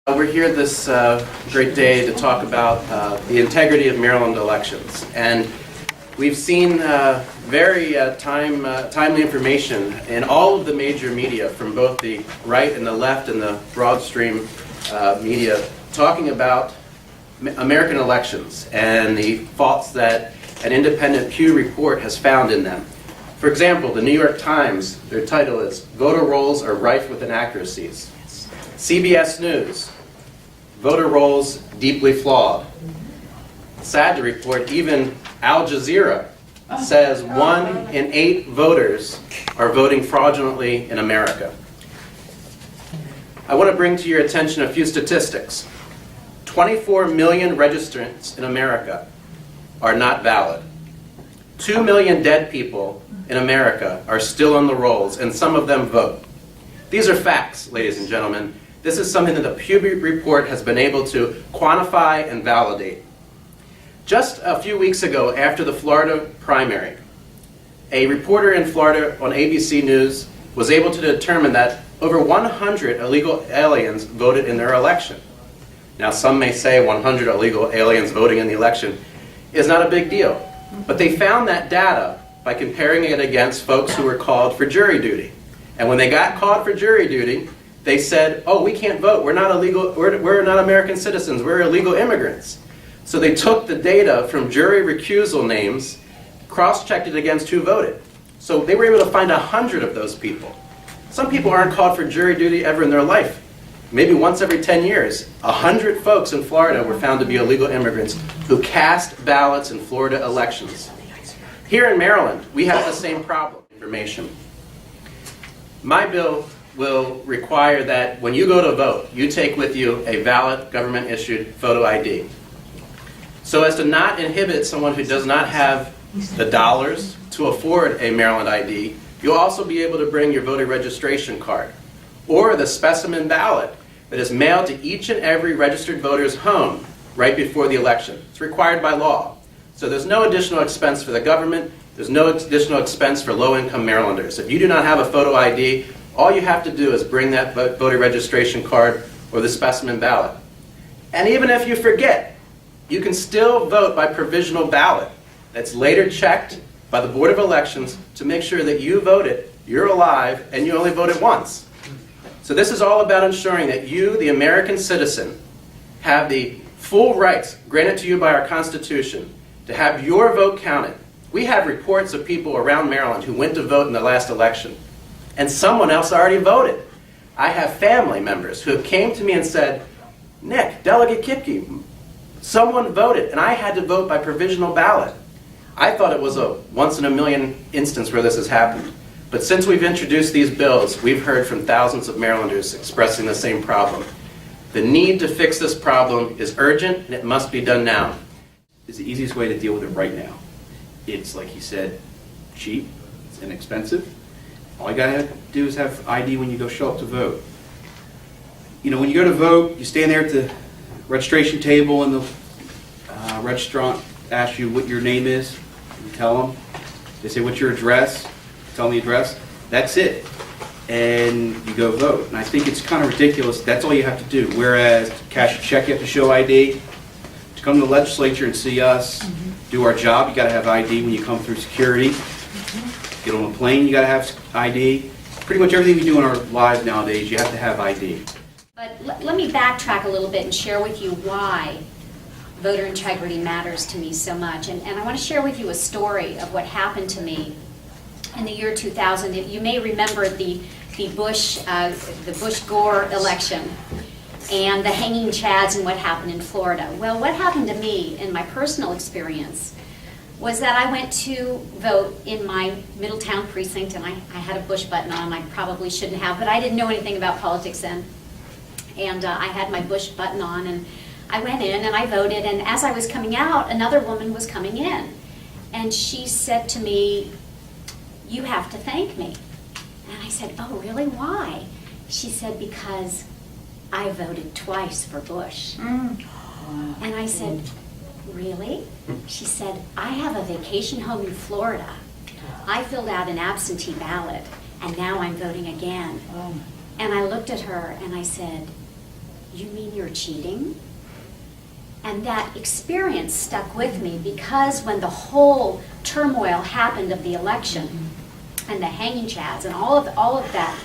We're here this great day to talk about the integrity of Maryland elections. And we've seen very timely information in all of the major media from both the right and the left and the broad stream media talking about American elections and the faults that an independent Pew report has found in them. For example, the New York Times, their title is "Voter Rolls Are Rife with Inaccuracies." CBS News, "Voter Rolls Deeply Flawed." Sad to report, even Al Jazeera says 1 in 8 voters are voting fraudulently in America. I want to bring to your attention a few statistics. 24 million registrants in America are not valid. 2 million dead people in America are still on the rolls, and some of them vote. These are facts, ladies and gentlemen. This is something that the Pew report has been able to quantify and validate. Just a few weeks ago, after the Florida primary, a reporter in Florida on ABC News was able to determine that over 100 illegal aliens voted in their election. Now, some may say 100 illegal aliens voting in the election is not a big deal, but they found that data by comparing it against folks who were called for jury duty. And when they got called for jury duty, they said, "Oh, we can't vote. We're not American citizens. We're illegal immigrants." So they took the data from jury recusal names, cross-checked it against who voted. So they were able to find 100 of those people. Some people aren't called for jury duty ever in their life. Maybe once every 10 years. 100 folks in Florida were found to be illegal immigrants who cast ballots in Florida elections. Here in Maryland, we have the same problem. Information. My bill will require that when you go to vote, you take with you a valid government-issued photo ID, so as to not inhibit someone who does not have the dollars to afford a Maryland ID. You'll also be able to bring your voter registration card or the specimen ballot that is mailed to each and every registered voter's home right before the election. It's required by law. So there's no additional expense for the government. There's no additional expense for low-income Marylanders. If you do not have a photo ID, all you have to do is bring that voter registration card or the specimen ballot. And even if you forget, you can still vote by provisional ballot that's later checked by the Board of Elections to make sure that you voted, you're alive, and you only voted once. So this is all about ensuring that you, the American citizen, have the full rights granted to you by our Constitution to have your vote counted. We have reports of people around Maryland who went to vote in the last election, and someone else already voted. I have family members who came to me and said, "Nick, Delegate Kipke, someone voted, and I had to vote by provisional ballot." I thought it was a once-in-a-million instance where this has happened. But since we've introduced these bills, we've heard from thousands of Marylanders expressing the same problem. The need to fix this problem is urgent, and it must be done now. Is the easiest way to deal with it right now. It's, like he said, cheap, it's inexpensive. All you gotta do is have ID when you go show up to vote. You know, when you go to vote, you stand there at the registration table and the registrant asks you what your name is. You tell them. They say, "What's your address?" Tell them the address. That's it. And you go vote. And I think it's kind of ridiculous. That's all you have to do. Whereas to cash a check, you have to show ID. To come to the legislature and see us do our job, you got to have ID when you come through security. Get on a plane, you got to have ID. Pretty much everything we do in our lives nowadays, you have to have ID. But let me backtrack a little bit and share with you why voter integrity matters to me so much. And I want to share with you a story of what happened to me in the year 2000. You may remember the Bush-Gore election and the hanging chads and what happened in Florida. Well, what happened to me in my personal experience was that I went to vote in my Middletown precinct, and I had a Bush button on. I probably shouldn't have, but I didn't know anything about politics then. And I had my Bush button on, and I went in and I voted, and as I was coming out, another woman was coming in. And she said to me, "You have to thank me." And I said, "Oh, really? Why?" She said, "Because I voted twice for Bush." And I said, "Really?" She said, "I have a vacation home in Florida. I filled out an absentee ballot, and now I'm voting again." And I looked at her and I said, "You mean you're cheating?" And that experience stuck with me, because when the whole turmoil happened of the election and the hanging chads and all of that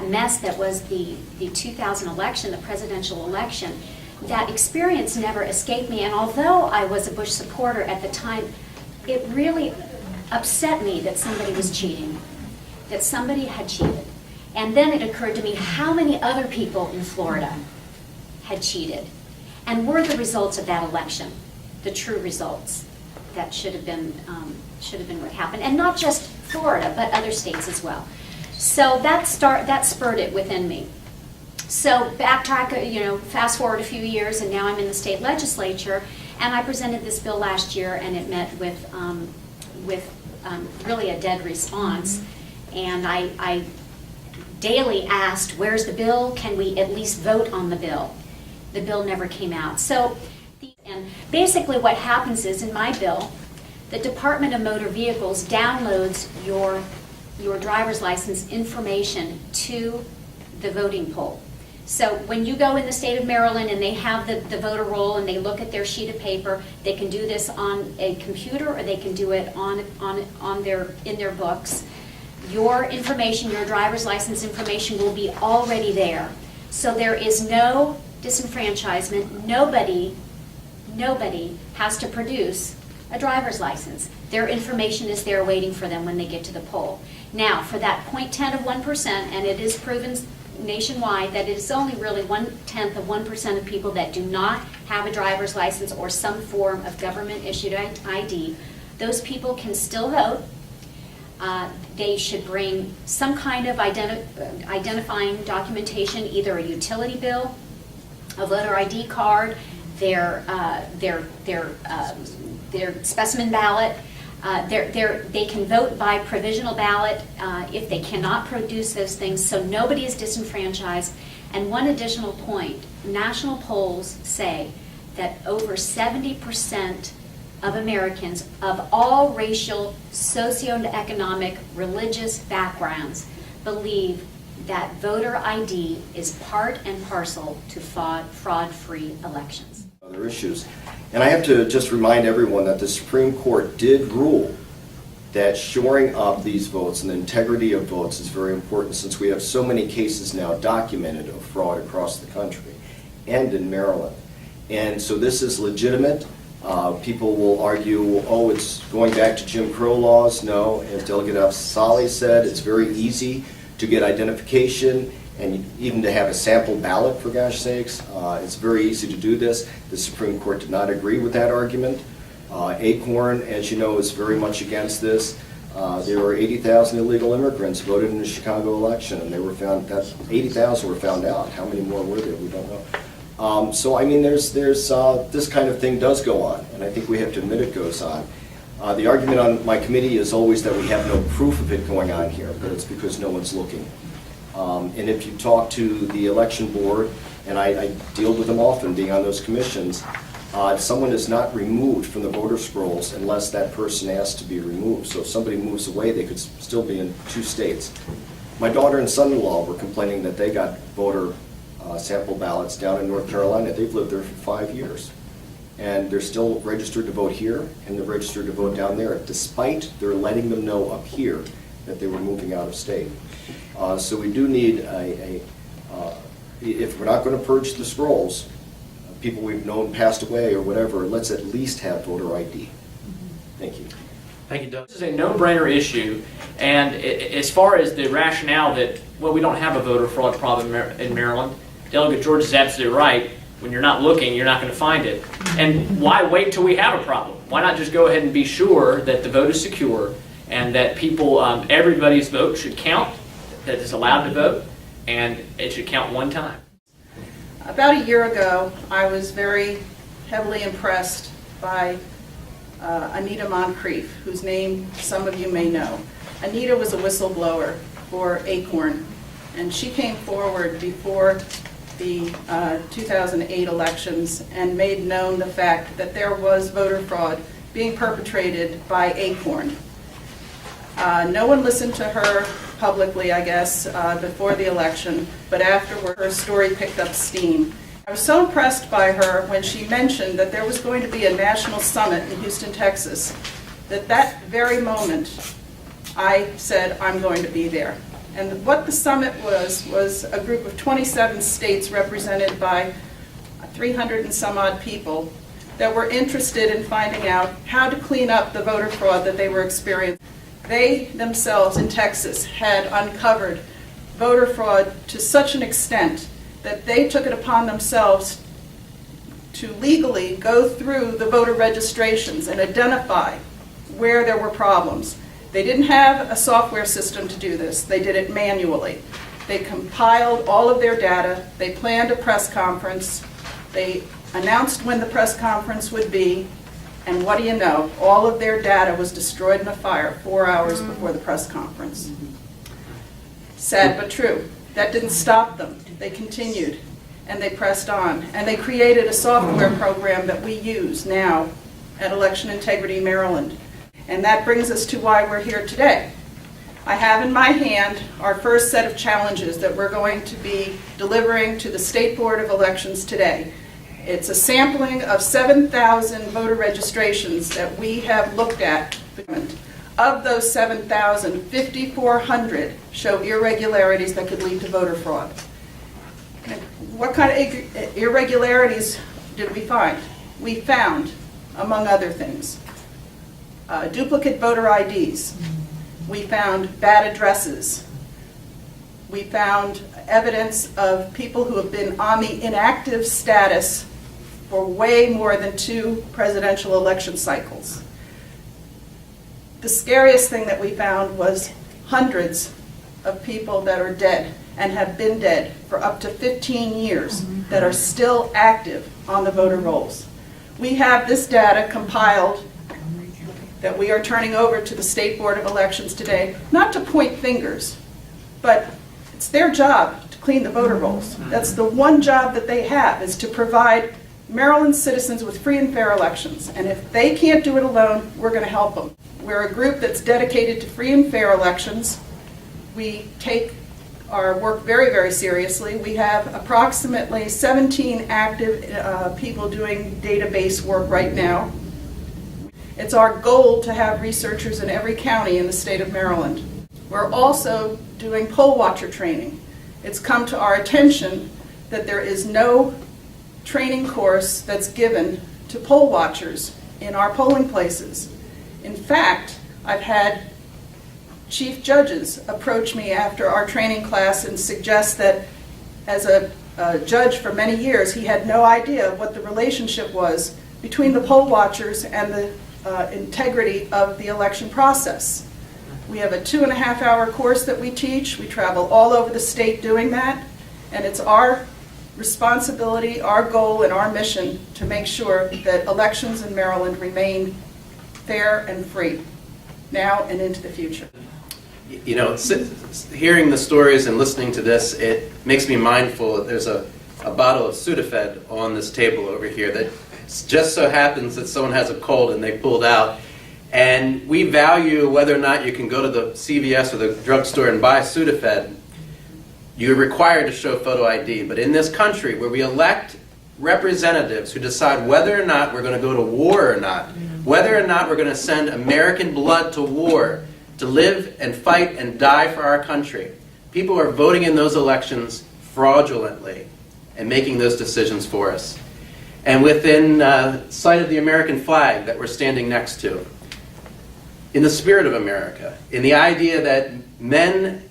mess that was the 2000 election, the presidential election, that experience never escaped me. And although I was a Bush supporter at the time, it really upset me that somebody was cheating, that somebody had cheated. And then it occurred to me how many other people in Florida had cheated, and were the results of that election the true results that should have been what happened, and not just Florida, but other states as well. So that spurred it within me. So backtrack, fast forward a few years, and now I'm in the state legislature, and I presented this bill last year, and it met with really a dead response. And I daily asked, "Where's the bill? Can we at least vote on the bill?" The bill never came out. And basically what happens is, in my bill, the Department of Motor Vehicles downloads your driver's license information to the voting poll. So when you go in the state of Maryland and they have the voter roll and they look at their sheet of paper, they can do this on a computer, or they can do it in their books. Your information, your driver's license information, will be already there. So there is no disenfranchisement. Nobody has to produce a driver's license. Their information is there waiting for them when they get to the poll. Now, for that 0.10 of 1%, and it is proven nationwide that it is only really 1/10 of 1% of people that do not have a driver's license or some form of government-issued ID, those people can still vote. They should bring some kind of identifying documentation, either a utility bill, a voter ID card, their specimen ballot. They can vote by provisional ballot if they cannot produce those things, so nobody is disenfranchised. And one additional point, national polls say that over 70% of Americans of all racial, socioeconomic, religious backgrounds believe that voter ID is part and parcel to fraud-free elections. Other issues. And I have to just remind everyone that the Supreme Court did rule that shoring up these votes and the integrity of votes is very important, since we have so many cases now documented of fraud across the country and in Maryland. And so this is legitimate. People will argue, oh, it's going back to Jim Crow laws. No, as Delegate Afzali said, it's very easy to get identification and even to have a sample ballot, for gosh sakes. It's very easy to do this. The Supreme Court did not agree with that argument. Acorn, as you know, is very much against this. There were 80,000 illegal immigrants voted in the Chicago election, and they were found, that 80,000 were found out. How many more were there? We don't know. So I mean, there's this kind of thing does go on, and I think we have to admit it goes on. The argument on my committee is always that we have no proof of it going on here, but it's because no one's looking. And if you talk to the election board, and I deal with them often being on those commissions, someone is not removed from the voter scrolls unless that person asks to be removed. So if somebody moves away, they could still be in 2 states. My daughter and son-in-law were complaining that they got voter sample ballots down in North Carolina. They've lived there for 5 years. And they're still registered to vote here, and they're registered to vote down there, despite their letting them know up here that they were moving out of state. So we do need if we're not going to purge the scrolls, people we've known passed away or whatever, let's at least have voter ID. Thank you. Thank you, Doug. This is a no-brainer issue, and as far as the rationale that, well, we don't have a voter fraud problem in Maryland, Delegate George is absolutely right. When you're not looking, you're not going to find it. And why wait till we have a problem? Why not just go ahead and be sure that the vote is secure and that people, everybody's vote should count, that is allowed to vote, and it should count one time. About a year ago, I was very heavily impressed by Anita Moncrief, whose name some of you may know. Anita was a whistleblower for Acorn, and she came forward before the 2008 elections and made known the fact that there was voter fraud being perpetrated by Acorn. No one listened to her publicly, I guess, before the election, but afterward her story picked up steam. I was so impressed by her when she mentioned that there was going to be a national summit in Houston, Texas, that very moment I said, I'm going to be there. And what the summit was a group of 27 states represented by 300 and some odd people that were interested in finding out how to clean up the voter fraud that they were experiencing. They themselves in Texas had uncovered voter fraud to such an extent that they took it upon themselves to legally go through the voter registrations and identify where there were problems. They didn't have a software system to do this. They did it manually. They compiled all of their data. They planned a press conference. They announced when the press conference would be, and what do you know? All of their data was destroyed in a fire 4 hours before the press conference. Sad but true. That didn't stop them. They continued, and they pressed on, and they created a software program that we use now at Election Integrity Maryland. And that brings us to why we're here today. I have in my hand our first set of challenges that we're going to be delivering to the State Board of Elections today. It's a sampling of 7,000 voter registrations that we have looked at. Of those 7,000, 5,400 show irregularities that could lead to voter fraud. What kind of irregularities did we find? We found, among other things, duplicate voter IDs. We found bad addresses. We found evidence of people who have been on the inactive status for way more than 2 presidential election cycles. The scariest thing that we found was hundreds of people that are dead and have been dead for up to 15 years that are still active on the voter rolls. We have this data compiled that we are turning over to the State Board of Elections today, not to point fingers, but it's their job to clean the voter rolls. That's the one job that they have, is to provide Maryland citizens with free and fair elections. And if they can't do it alone, we're going to help them. We're a group that's dedicated to free and fair elections. We take our work very, very seriously. We have approximately 17 active people doing database work right now. It's our goal to have researchers in every county in the state of Maryland. We're also doing poll watcher training. It's come to our attention that there is no training course that's given to poll watchers in our polling places. In fact, I've had chief judges approach me after our training class and suggest that as a judge for many years, he had no idea what the relationship was between the poll watchers and the integrity of the election process. We have a 2.5-hour course that we teach. We travel all over the state doing that, and it's our responsibility, our goal, and our mission to make sure that elections in Maryland remain fair and free, now and into the future. You know, hearing the stories and listening to this, it makes me mindful that there's a bottle of Sudafed on this table over here that just so happens that someone has a cold and they pulled out. And we value whether or not you can go to the CVS or the drugstore and buy Sudafed. You're required to show photo ID. But in this country, where we elect representatives who decide whether or not we're going to go to war or not, whether or not we're going to send American blood to war, to live and fight and die for our country, people are voting in those elections fraudulently and making those decisions for us. And within sight of the American flag that we're standing next to, in the spirit of America, in the idea that men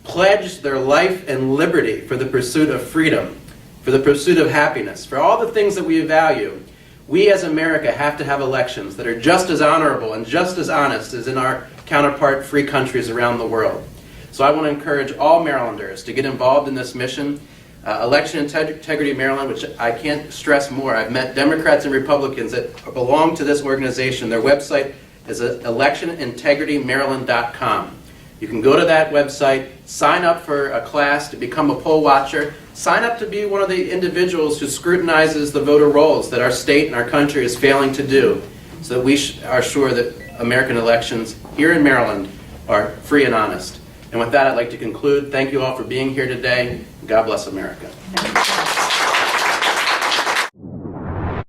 pledged their life and liberty for the pursuit of freedom, for the pursuit of happiness, for all the things that we value, we as America have to have elections that are just as honorable and just as honest as in our counterpart free countries around the world. So I want to encourage all Marylanders to get involved in this mission. Election Integrity Maryland, which I can't stress more. I've met Democrats and Republicans that belong to this organization. Their website is electionintegritymaryland.com. You can go to that website, sign up for a class to become a poll watcher, sign up to be one of the individuals who scrutinizes the voter rolls that our state and our country is failing to do, so that we are sure that American elections here in Maryland are free and honest. And with that, I'd like to conclude. Thank you all for being here today. God bless America.